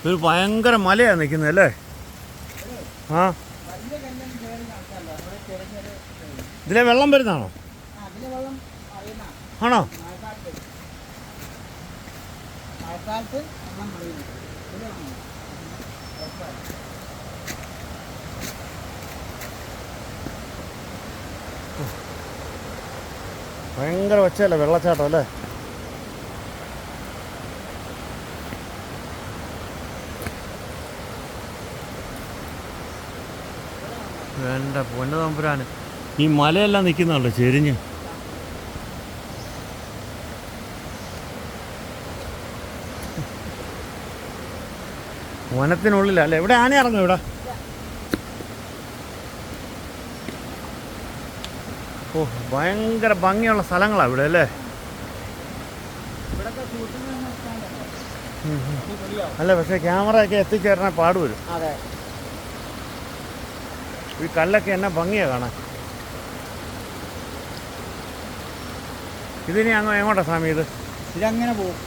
ഒരു ഭയങ്കര മലയാണ് നിൽക്കുന്നത് അല്ലേ? ആ, ഇതിലെ വെള്ളം വരുന്നതാണോ? ആണോ? ഭയങ്കര ഒച്ചയല്ലേ, വെള്ളച്ചാട്ടം അല്ലേ? എൻ്റെ പൊന്നു തമ്പുരാന്, ഈ മലയെല്ലാം നിൽക്കുന്നുണ്ടോ ചെരിഞ്ഞ്? വനത്തിനുള്ളിലല്ലേ? ഇവിടെ ആന ഇറങ്ങും ഇവിടെ? ഓ, ഭയങ്കര ഭംഗിയുള്ള സ്ഥലങ്ങളാണ് ഇവിടെ അല്ലേ? അല്ല, പക്ഷേ ക്യാമറയൊക്കെ എത്തിച്ചേരാൻ പാടുവരും. ഈ കല്ലൊക്കെ എന്നാ ഭംഗിയാണ് കാണാൻ. ഇതിനി അങ്ങ് എങ്ങോട്ടാ സ്വാമി? ഇതങ്ങനെ പോകും.